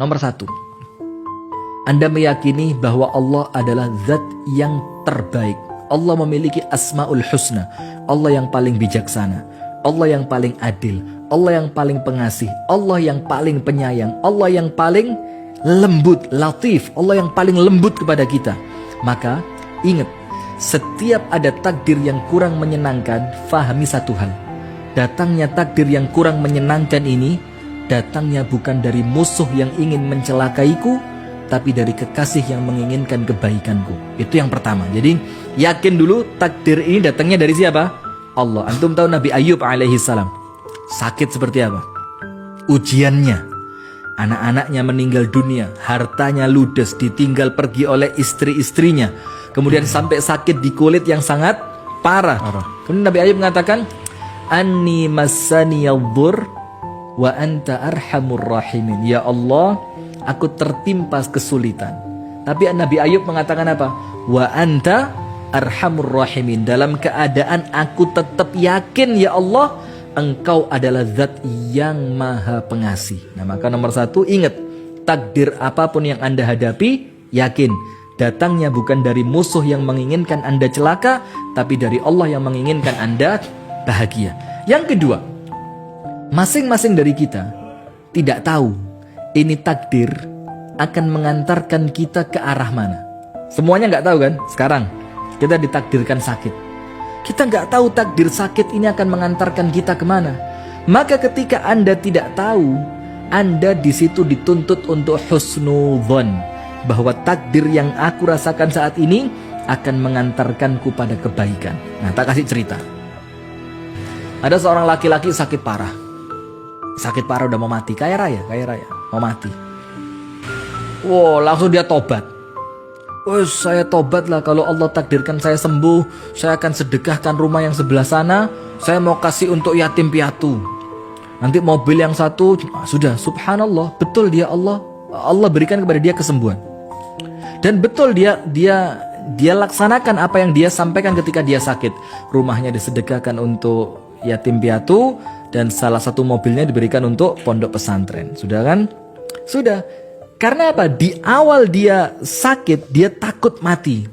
Nomor satu, Anda meyakini bahwa Allah adalah zat yang terbaik. Allah memiliki asmaul husna. Allah yang paling bijaksana, Allah yang paling adil, Allah yang paling pengasih, Allah yang paling penyayang, Allah yang paling lembut, latif, Allah yang paling lembut kepada kita. Maka ingat, setiap ada takdir yang kurang menyenangkan, fahami satu hal. Datangnya takdir yang kurang menyenangkan ini datangnya bukan dari musuh yang ingin mencelakaiku, tapi dari kekasih yang menginginkan kebaikanku. Itu yang pertama. Jadi yakin dulu takdir ini datangnya dari siapa? Allah. Antum tahu Nabi Ayub alaihi salam sakit seperti apa? Ujiannya, anak-anaknya meninggal dunia, hartanya ludes, ditinggal pergi oleh istri-istrinya, kemudian sampai sakit di kulit yang sangat parah. Kemudian Nabi Ayub mengatakan, Anni massaniyadh-dhurr wa anta arhamur rahimin. Ya Allah, aku tertimpa kesulitan. Tapi Nabi Ayub mengatakan apa? Wa anta arhamur rahimin. Dalam keadaan aku tetap yakin, ya Allah, Engkau adalah zat yang maha pengasih. Nah, maka nomor satu, ingat, takdir apapun yang Anda hadapi, yakin datangnya bukan dari musuh yang menginginkan Anda celaka, tapi dari Allah yang menginginkan Anda bahagia. Yang kedua, masing-masing dari kita tidak tahu ini takdir akan mengantarkan kita ke arah mana. Semuanya nggak tahu kan? Sekarang kita ditakdirkan sakit. Kita nggak tahu takdir sakit ini akan mengantarkan kita kemana. Maka ketika Anda tidak tahu, Anda di situ dituntut untuk husnudzon, bahwa takdir yang aku rasakan saat ini akan mengantarkanku pada kebaikan. Nah, tak kasih cerita. Ada seorang laki-laki sakit parah. Sakit parah, udah mau mati, kaya raya, mau mati. Wow, langsung dia tobat. Saya tobat lah, kalau Allah takdirkan saya sembuh, saya akan sedekahkan rumah yang sebelah sana, saya mau kasih untuk yatim piatu. Nanti mobil yang satu, sudah, subhanallah, betul dia Allah berikan kepada dia kesembuhan. Dan betul dia laksanakan apa yang dia sampaikan ketika dia sakit. Rumahnya disedekahkan untuk yatim piatu, dan salah satu mobilnya diberikan untuk pondok pesantren. Sudah kan? Sudah. Karena apa? Di awal dia sakit, dia takut mati.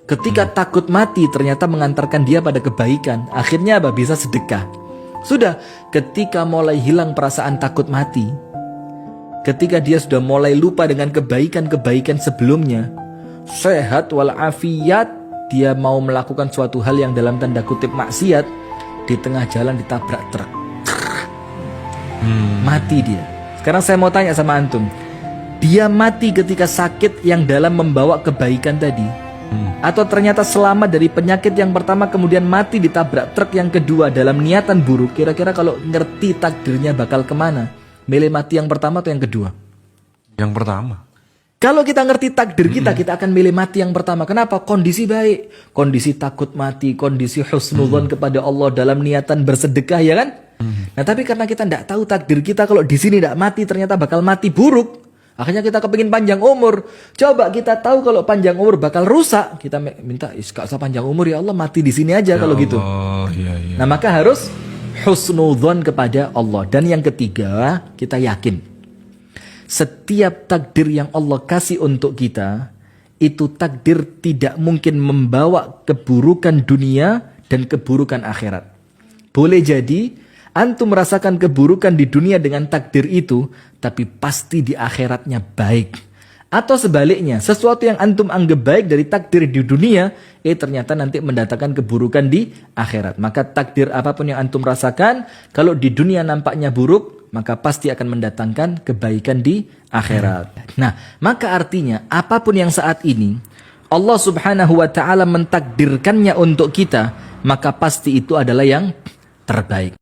Ketika takut mati, ternyata mengantarkan dia pada kebaikan. Akhirnya apa? Bisa sedekah. Sudah. Ketika mulai hilang perasaan takut mati, ketika dia sudah mulai lupa dengan kebaikan-kebaikan sebelumnya, sehat walafiat, dia mau melakukan suatu hal yang dalam tanda kutip maksiat, di tengah jalan ditabrak truk. Mati dia. Sekarang saya mau tanya sama antum, dia mati ketika sakit yang dalam membawa kebaikan tadi, atau ternyata selamat dari penyakit yang pertama kemudian mati ditabrak truk yang kedua dalam niatan buruk? Kira-kira kalau ngerti takdirnya bakal kemana, milih mati yang pertama atau yang kedua? Yang pertama. Kalau kita ngerti takdir kita akan milih mati yang pertama. Kenapa? Kondisi baik, kondisi takut mati, kondisi husnudzon kepada Allah dalam niatan bersedekah, ya kan? Nah, tapi karena kita tidak tahu takdir kita, kalau di sini tidak mati ternyata bakal mati buruk, akhirnya kita kepingin panjang umur. Coba kita tahu kalau panjang umur bakal rusak, kita minta gak usah panjang umur ya Allah, mati di sini aja ya kalau Allah, gitu. Iya. Nah, maka harus husnudzon kepada Allah. Dan yang ketiga, kita yakin setiap takdir yang Allah kasih untuk kita, itu takdir tidak mungkin membawa keburukan dunia dan keburukan akhirat. Boleh jadi antum merasakan keburukan di dunia dengan takdir itu, tapi pasti di akhiratnya baik. Atau sebaliknya, sesuatu yang antum anggap baik dari takdir di dunia, ternyata nanti mendatangkan keburukan di akhirat. Maka takdir apapun yang antum rasakan, kalau di dunia nampaknya buruk, maka pasti akan mendatangkan kebaikan di akhirat. Nah, maka artinya apapun yang saat ini Allah subhanahu wa ta'ala mentakdirkannya untuk kita, maka pasti itu adalah yang terbaik.